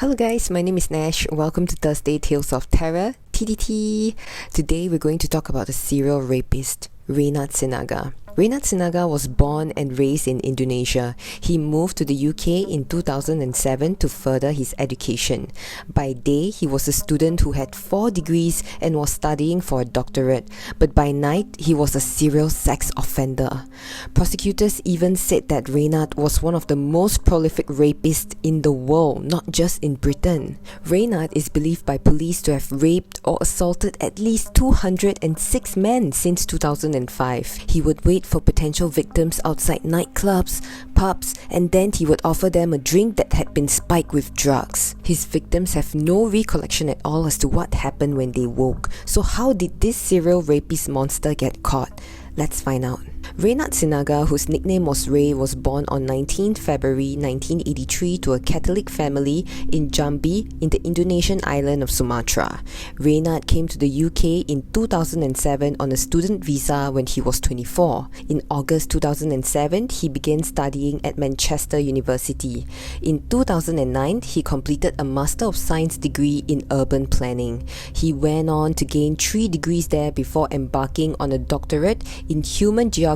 Hello guys, my name is Nash. Welcome to Thursday Tales of Terror, TDT. Today we're going to talk about a serial rapist, Reynhard Sinaga. Reynhard Sinaga was born and raised in Indonesia. He moved to the UK in 2007 to further his education. By day, he was a student who had 4 degrees and was studying for a doctorate, but by night, he was a serial sex offender. Prosecutors even said that Reynhard was one of the most prolific rapists in the world, not just in Britain. Reynhard is believed by police to have raped or assaulted at least 206 men since 2005. He would wait for potential victims outside nightclubs, pubs, and then he would offer them a drink that had been spiked with drugs. His victims have no recollection at all as to what happened when they woke. So how did this serial rapist monster get caught? Let's find out. Reynhard Sinaga, whose nickname was Ray, was born on 19 February 1983 to a Catholic family in Jambi in the Indonesian island of Sumatra. Reynhard came to the UK in 2007 on a student visa when he was 24. In August 2007, he began studying at Manchester University. In 2009, he completed a Master of Science degree in urban planning. He went on to gain 3 degrees there before embarking on a doctorate in human geography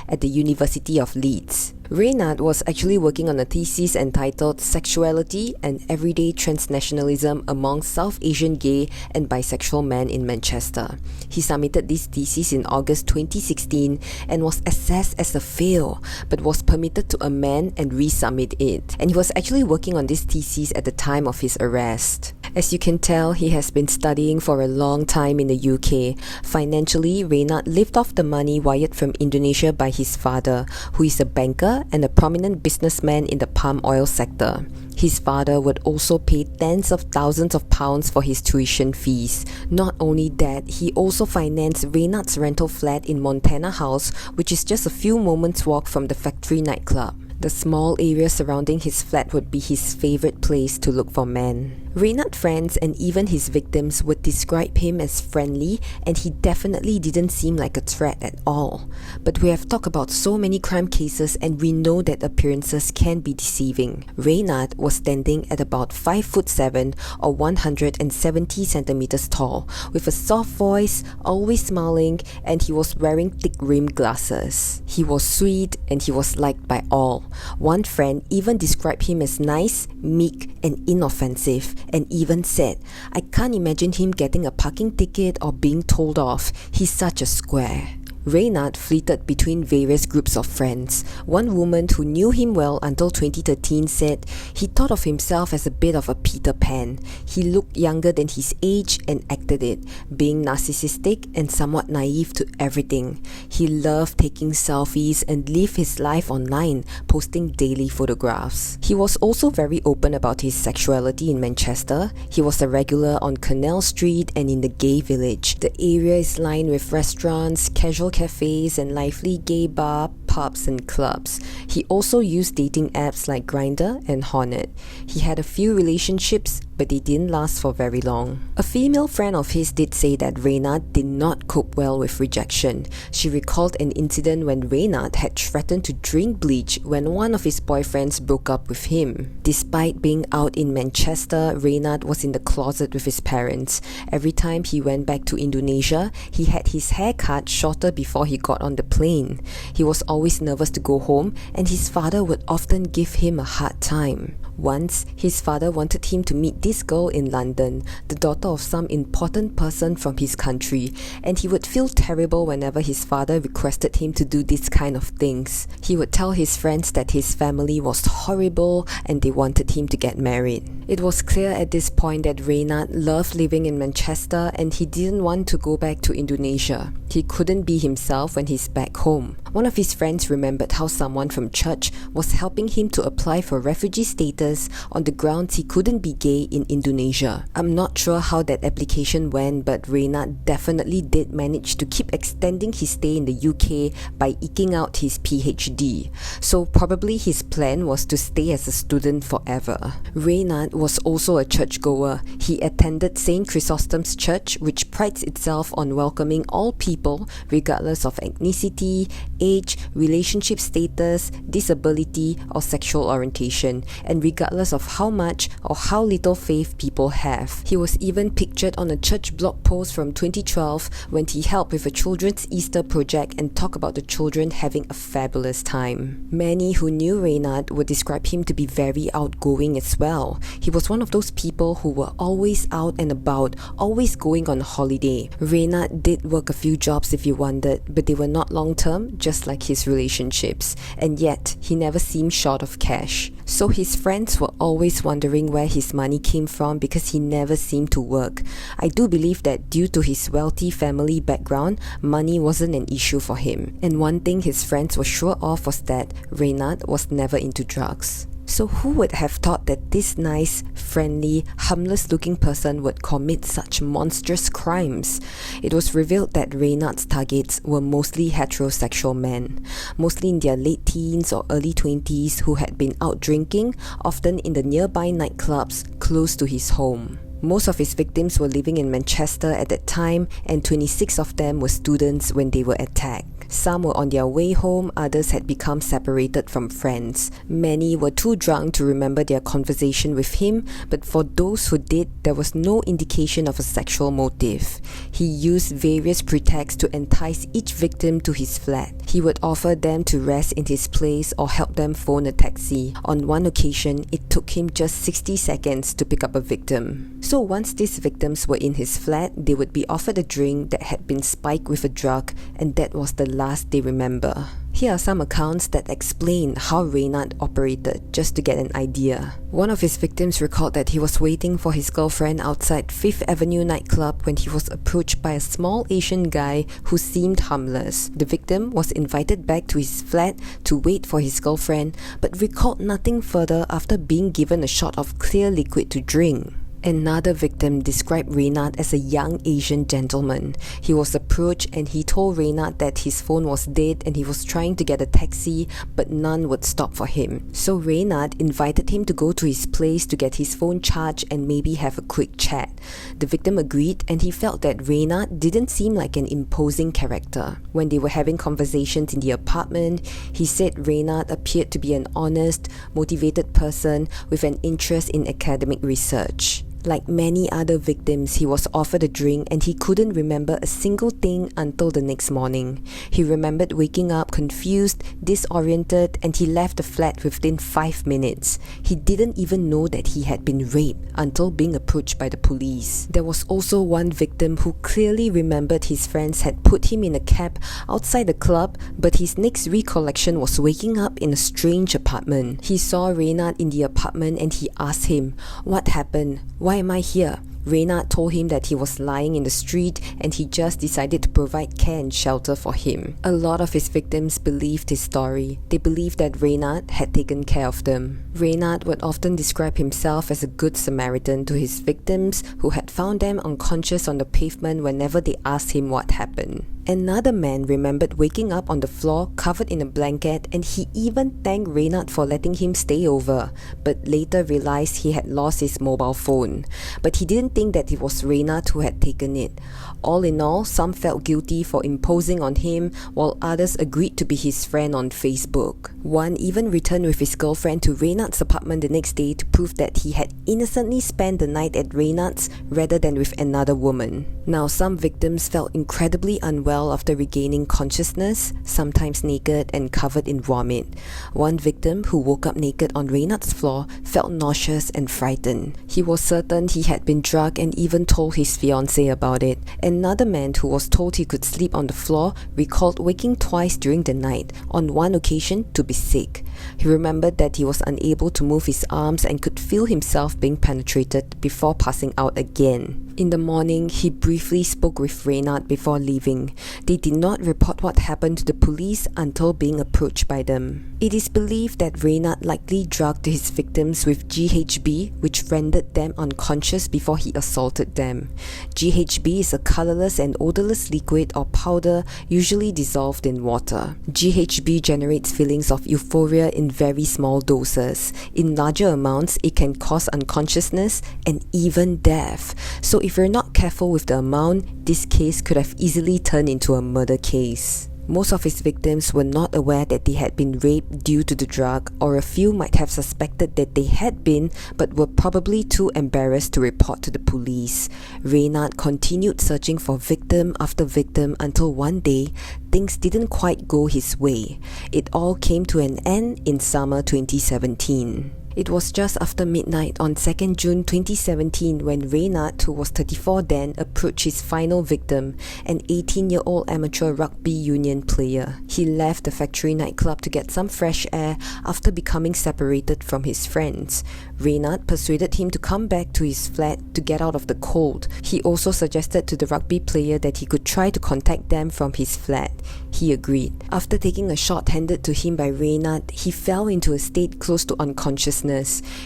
at the University of Leeds. Reynhard was actually working on a thesis entitled Sexuality and Everyday Transnationalism Among South Asian Gay and Bisexual Men in Manchester. He submitted this thesis in August 2016 and was assessed as a fail, but was permitted to amend and resubmit it. And he was actually working on this thesis at the time of his arrest. As you can tell, he has been studying for a long time in the UK. Financially, Reynhard lived off the money wired from Indonesia by his father, who is a banker and a prominent businessman in the palm oil sector. His father would also pay tens of thousands of pounds for his tuition fees. Not only that, he also financed Reynhard's rental flat in Montana House, which is just a few moments' walk from the factory nightclub. The small area surrounding his flat would be his favorite place to look for men. Reynhard's friends and even his victims would describe him as friendly, and he definitely didn't seem like a threat at all. But we have talked about so many crime cases and we know that appearances can be deceiving. Reynhard was standing at about 5'7" or 170 centimeters tall, with a soft voice, always smiling, and he was wearing thick rimmed glasses. He was sweet and he was liked by all. One friend even described him as nice, meek, and inoffensive, and even said, "I can't imagine him getting a parking ticket or being told off. He's such a square." Reynhard flitted between various groups of friends. One woman who knew him well until 2013 said he thought of himself as a bit of a Peter Pan. He looked younger than his age and acted it, being narcissistic and somewhat naive to everything. He loved taking selfies and lived his life online, posting daily photographs. He was also very open about his sexuality in Manchester. He was a regular on Canal Street and in the gay village. The area is lined with restaurants, casual cafes, and lively gay bar, pubs, and clubs. He also used dating apps like Grindr and Hornet. He had a few relationships, but they didn't last for very long. A female friend of his did say that Reynhard did not cope well with rejection. She recalled an incident when Reynhard had threatened to drink bleach when one of his boyfriends broke up with him. Despite being out in Manchester, Reynhard was in the closet with his parents. Every time he went back to Indonesia, he had his hair cut shorter before he got on the plane. He was always nervous to go home, and his father would often give him a hard time. Once, his father wanted him to meet this girl in London, the daughter of some important person from his country, and he would feel terrible whenever his father requested him to do these kind of things. He would tell his friends that his family was horrible and they wanted him to get married. It was clear at this point that Reynhard loved living in Manchester and he didn't want to go back to Indonesia. He couldn't be himself when he's back home. One of his friends remembered how someone from church was helping him to apply for refugee status on the grounds he couldn't be gay in Indonesia. I'm not sure how that application went, but Reynhard definitely did manage to keep extending his stay in the UK by eking out his PhD. So probably his plan was to stay as a student forever. Reynhard was also a churchgoer. He attended St. Chrysostom's Church, which prides itself on welcoming all people, regardless of ethnicity, age, relationship status, disability, or sexual orientation, and regardless of how much or how little faith people have. He was even pictured on a church blog post from 2012 when he helped with a children's Easter project and talked about the children having a fabulous time. Many who knew Reynhard would describe him to be very outgoing as well. He was one of those people who were always out and about, always going on holiday. Reynhard did work a few jobs if you wondered, but they were not long-term, just like his relationships. And yet, he never seemed short of cash. So his friends were always wondering where his money came from because he never seemed to work. I do believe that due to his wealthy family background, money wasn't an issue for him. And one thing his friends were sure of was that Reynhard was never into drugs. So who would have thought that this nice, friendly, harmless-looking person would commit such monstrous crimes? It was revealed that Reynhard's targets were mostly heterosexual men, mostly in their late teens or early 20s who had been out drinking, often in the nearby nightclubs close to his home. Most of his victims were living in Manchester at that time, and 26 of them were students when they were attacked. Some were on their way home, others had become separated from friends. Many were too drunk to remember their conversation with him, but for those who did, there was no indication of a sexual motive. He used various pretexts to entice each victim to his flat. He would offer them to rest in his place or help them phone a taxi. On one occasion, it took him just 60 seconds to pick up a victim. So once these victims were in his flat, they would be offered a drink that had been spiked with a drug, and that was the last they remember. Here are some accounts that explain how Reynhard operated, just to get an idea. One of his victims recalled that he was waiting for his girlfriend outside Fifth Avenue nightclub when he was approached by a small Asian guy who seemed harmless. The victim was invited back to his flat to wait for his girlfriend, but recalled nothing further after being given a shot of clear liquid to drink. Another victim described Reynhard as a young Asian gentleman. He was approached and he told Reynhard that his phone was dead and he was trying to get a taxi, but none would stop for him. So Reynhard invited him to go to his place to get his phone charged and maybe have a quick chat. The victim agreed, and he felt that Reynhard didn't seem like an imposing character. When they were having conversations in the apartment, he said Reynhard appeared to be an honest, motivated person with an interest in academic research. Like many other victims, he was offered a drink and he couldn't remember a single thing until the next morning. He remembered waking up confused, disoriented, and he left the flat within 5 minutes. He didn't even know that he had been raped until being approached by the police. There was also one victim who clearly remembered his friends had put him in a cab outside the club, but his next recollection was waking up in a strange apartment. He saw Reynhard in the apartment and he asked him, "What happened? Why am I here?" Reynhard told him that he was lying in the street and he just decided to provide care and shelter for him. A lot of his victims believed his story. They believed that Reynhard had taken care of them. Reynhard would often describe himself as a good Samaritan to his victims who had found them unconscious on the pavement whenever they asked him what happened. Another man remembered waking up on the floor covered in a blanket, and he even thanked Reynhard for letting him stay over, but later realized he had lost his mobile phone. But he didn't think that it was Reynhard who had taken it. All in all, some felt guilty for imposing on him, while others agreed to be his friend on Facebook. One even returned with his girlfriend to Reynhard's apartment the next day to prove that he had innocently spent the night at Reynhard's rather than with another woman. Now, some victims felt incredibly unwell after regaining consciousness, sometimes naked and covered in vomit. One victim, who woke up naked on Reynhard's floor, felt nauseous and frightened. He was certain he had been drugged and even told his fiancée about it. Another man, who was told he could sleep on the floor, recalled waking twice during the night, on one occasion to be sick. He remembered that he was unable to move his arms and could feel himself being penetrated before passing out again. In the morning, he briefly spoke with Reynhard before leaving. They did not report what happened to the police until being approached by them. It is believed that Reynhard likely drugged his victims with GHB, which rendered them unconscious before he assaulted them. GHB is a colorless and odorless liquid or powder usually dissolved in water. GHB generates feelings of euphoria in very small doses. In larger amounts, it can cause unconsciousness and even death. So if you're not careful with the amount, this case could have easily turned into a murder case. Most of his victims were not aware that they had been raped due to the drug, or a few might have suspected that they had been, but were probably too embarrassed to report to the police. Reynhard continued searching for victim after victim until one day, things didn't quite go his way. It all came to an end in summer 2017. It was just after midnight on 2nd June 2017 when Reynhard, who was 34 then, approached his final victim, an 18-year-old amateur rugby union player. He left the factory nightclub to get some fresh air after becoming separated from his friends. Reynhard persuaded him to come back to his flat to get out of the cold. He also suggested to the rugby player that he could try to contact them from his flat. He agreed. After taking a shot handed to him by Reynhard, he fell into a state close to unconsciousness.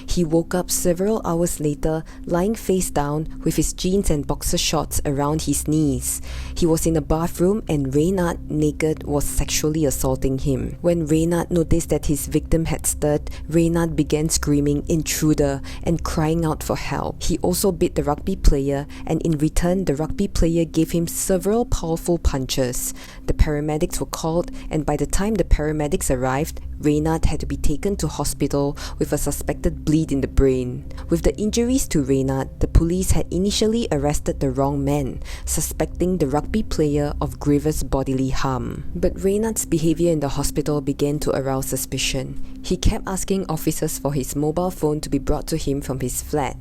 He woke up several hours later, lying face down with his jeans and boxer shorts around his knees. He was in a bathroom and Reynhard, naked, was sexually assaulting him. When Reynhard noticed that his victim had stirred, Reynhard began screaming "intruder" and crying out for help. He also bit the rugby player, and in return the rugby player gave him several powerful punches. The paramedics were called, and by the time the paramedics arrived, Reynhard had to be taken to hospital with a suspected bleed in the brain. With the injuries to Reynhard, the police had initially arrested the wrong man, suspecting the rugby player of grievous bodily harm. But Reynhard's behavior in the hospital began to arouse suspicion. He kept asking officers for his mobile phone to be brought to him from his flat.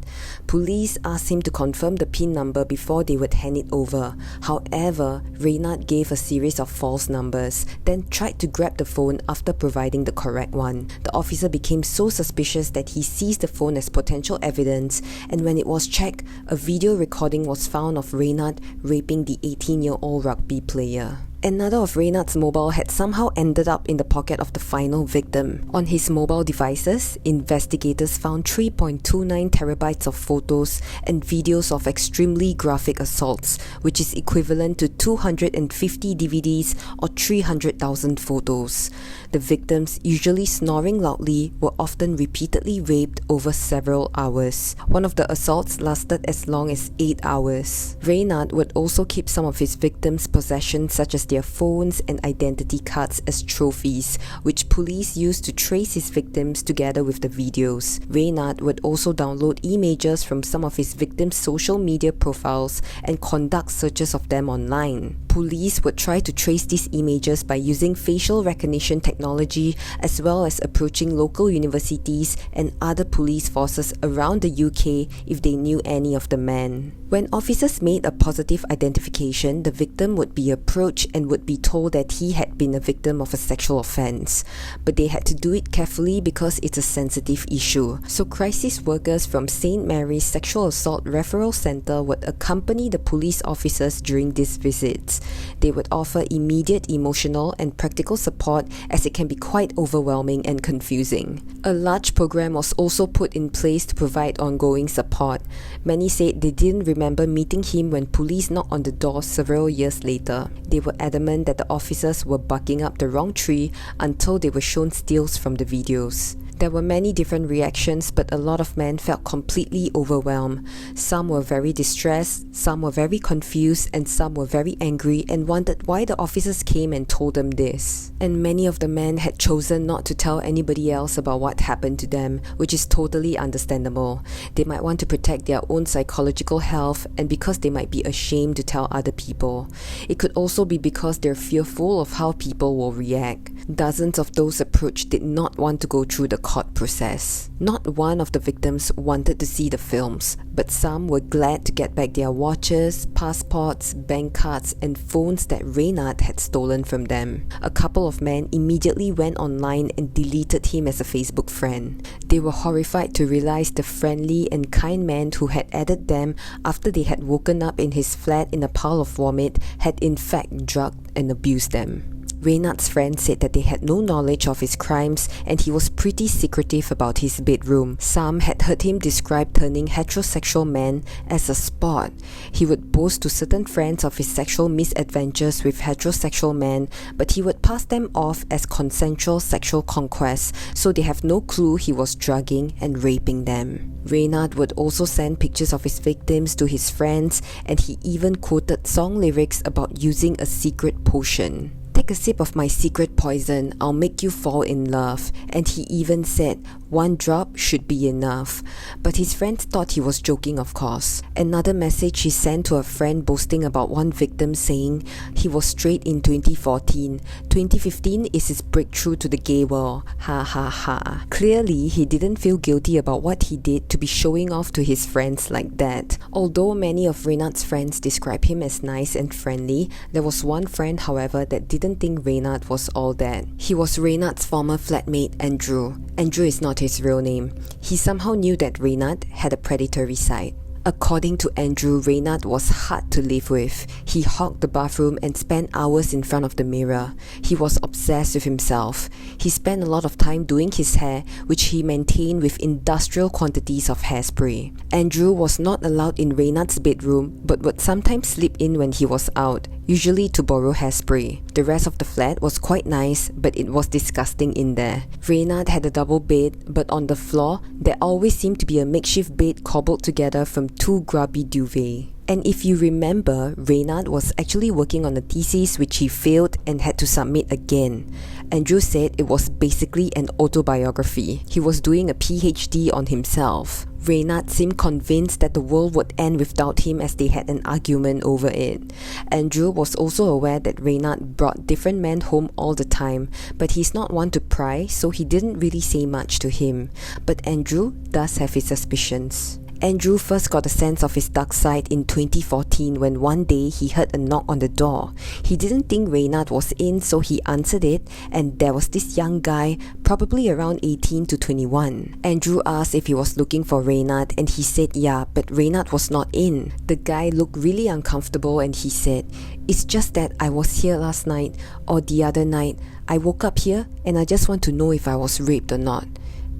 Police asked him to confirm the PIN number before they would hand it over. However, Reynhard gave a series of false numbers, then tried to grab the phone after providing the correct one. The officer became so suspicious that he seized the phone as potential evidence, and when it was checked, a video recording was found of Reynhard raping the 18-year-old rugby player. Another of Reynhard's mobile had somehow ended up in the pocket of the final victim. On his mobile devices, investigators found 3.29 terabytes of photos and videos of extremely graphic assaults, which is equivalent to 250 DVDs or 300,000 photos. The victims, usually snoring loudly, were often repeatedly raped over several hours. One of the assaults lasted as long as 8 hours. Reynhard would also keep some of his victims' possessions, such as their phones and identity cards, as trophies, which police used to trace his victims together with the videos. Reynhard would also download images from some of his victims' social media profiles and conduct searches of them online. Police would try to trace these images by using facial recognition technology, as well as approaching local universities and other police forces around the UK if they knew any of the men. When officers made a positive identification, the victim would be approached and would be told that he had been a victim of a sexual offense. But they had to do it carefully because it's a sensitive issue. So crisis workers from St. Mary's Sexual Assault Referral Centre would accompany the police officers during these visits. They would offer immediate emotional and practical support, as it can be quite overwhelming and confusing. A large program was also put in place to provide ongoing support. Many said they didn't remember meeting him when police knocked on the door several years later. They were adamant that the officers were barking up the wrong tree until they were shown stills from the videos. There were many different reactions, but a lot of men felt completely overwhelmed. Some were very distressed, some were very confused, and some were very angry and wondered why the officers came and told them this. And many of the men had chosen not to tell anybody else about what happened to them, which is totally understandable. They might want to protect their own psychological health, and because they might be ashamed to tell other people. It could also be because they're fearful of how people will react. Dozens of those approached did not want to go through the court process. Not one of the victims wanted to see the films, but some were glad to get back their watches, passports, bank cards, and phones that Reynhard had stolen from them. A couple of men immediately went online and deleted him as a Facebook friend. They were horrified to realize the friendly and kind man who had added them after they had woken up in his flat in a pile of vomit had in fact drugged and abused them. Reynhard's friends said that they had no knowledge of his crimes and he was pretty secretive about his bedroom. Some had heard him describe turning heterosexual men as a sport. He would boast to certain friends of his sexual misadventures with heterosexual men, but he would pass them off as consensual sexual conquests, so they have no clue he was drugging and raping them. Reynhard would also send pictures of his victims to his friends, and he even quoted song lyrics about using a secret potion. "Take a sip of my secret poison, I'll make you fall in love." And he even said, "One drop should be enough." But his friends thought he was joking, of course. Another message he sent to a friend boasting about one victim, saying he was straight in 2014. 2015 is his breakthrough to the gay world. Ha ha ha. Clearly, he didn't feel guilty about what he did to be showing off to his friends like that. Although many of Reynhard's friends describe him as nice and friendly, there was one friend, however, that didn't think Reynhard was all that. He was Reynhard's former flatmate, Andrew. Andrew is not his real name. He somehow knew that Reynhard had a predatory side. According to Andrew, Reynhard was hard to live with. He hogged the bathroom and spent hours in front of the mirror. He was obsessed with himself. He spent a lot of time doing his hair, which he maintained with industrial quantities of hairspray. Andrew was not allowed in Reynhard's bedroom, but would sometimes sleep in when he was out, usually to borrow hairspray. The rest of the flat was quite nice, but it was disgusting in there. Reynhard had a double bed, but on the floor, there always seemed to be a makeshift bed cobbled together from two grubby duvets. And if you remember, Reynhard was actually working on a thesis which he failed and had to submit again. Andrew said it was basically an autobiography. He was doing a PhD on himself. Reynhard seemed convinced that the world would end without him as they had an argument over it. Andrew was also aware that Reynhard brought different men home all the time, but he's not one to pry, so he didn't really say much to him. But Andrew does have his suspicions. Andrew first got a sense of his dark side in 2014 when one day he heard a knock on the door. He didn't think Reynhard was in, so he answered it, and there was this young guy, probably around 18 to 21. Andrew asked if he was looking for Reynhard, and he said yeah, but Reynhard was not in. The guy looked really uncomfortable and he said, "It's just that I was here last night, or the other night. I woke up here and I just want to know if I was raped or not."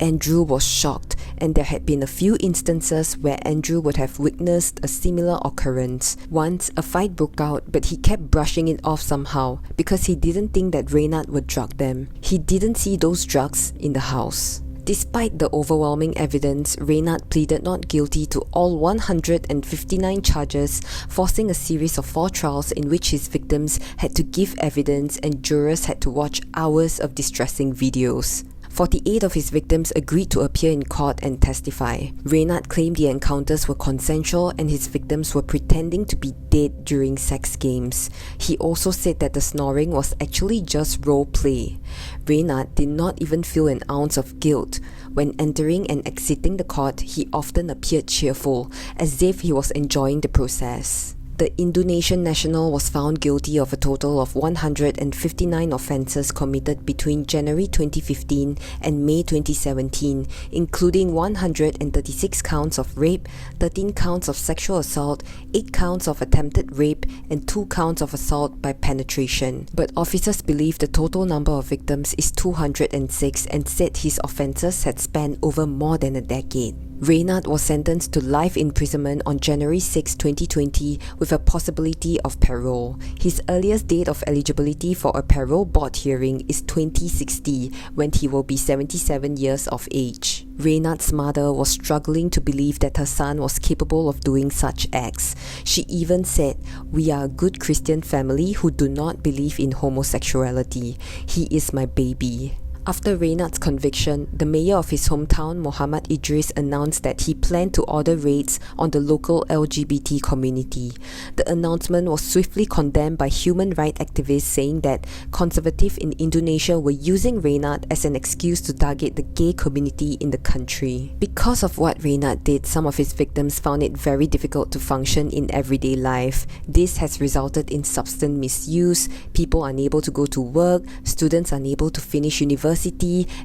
Andrew was shocked, and there had been a few instances where Andrew would have witnessed a similar occurrence. Once, a fight broke out, but he kept brushing it off somehow because he didn't think that Reynhard would drug them. He didn't see those drugs in the house. Despite the overwhelming evidence, Reynhard pleaded not guilty to all 159 charges, forcing a series of 4 trials in which his victims had to give evidence and jurors had to watch hours of distressing videos. 48 of his victims agreed to appear in court and testify. Reynhard claimed the encounters were consensual and his victims were pretending to be dead during sex games. He also said that the snoring was actually just role play. Reynhard did not even feel an ounce of guilt. When entering and exiting the court, he often appeared cheerful, as if he was enjoying the process. The Indonesian national was found guilty of a total of 159 offences committed between January 2015 and May 2017, including 136 counts of rape, 13 counts of sexual assault, 8 counts of attempted rape, and 2 counts of assault by penetration. But officers believe the total number of victims is 206 and said his offences had spanned over more than a decade. Reynhard was sentenced to life imprisonment on January 6, 2020 with a possibility of parole. His earliest date of eligibility for a parole board hearing is 2060, when he will be 77 years of age. Reynhard's mother was struggling to believe that her son was capable of doing such acts. She even said, "We are a good Christian family who do not believe in homosexuality. He is my baby." After Reynhard's conviction, the mayor of his hometown, Muhammad Idris, announced that he planned to order raids on the local LGBT community. The announcement was swiftly condemned by human rights activists, saying that conservatives in Indonesia were using Reynhard as an excuse to target the gay community in the country. Because of what Reynhard did, some of his victims found it very difficult to function in everyday life. This has resulted in substance misuse, people unable to go to work, students unable to finish university,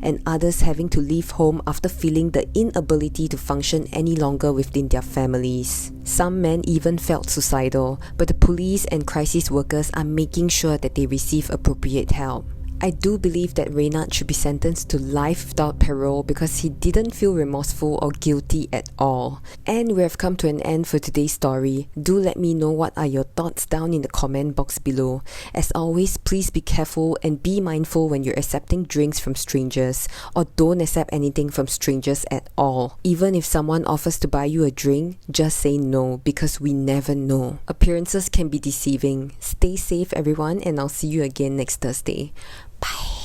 and others having to leave home after feeling the inability to function any longer within their families. Some men even felt suicidal, but the police and crisis workers are making sure that they receive appropriate help. I do believe that Reynhard should be sentenced to life without parole because he didn't feel remorseful or guilty at all. And we have come to an end for today's story. Do let me know what are your thoughts down in the comment box below. As always, please be careful and be mindful when you're accepting drinks from strangers, or don't accept anything from strangers at all. Even if someone offers to buy you a drink, just say no because we never know. Appearances can be deceiving. Stay safe everyone, and I'll see you again next Thursday. Bye.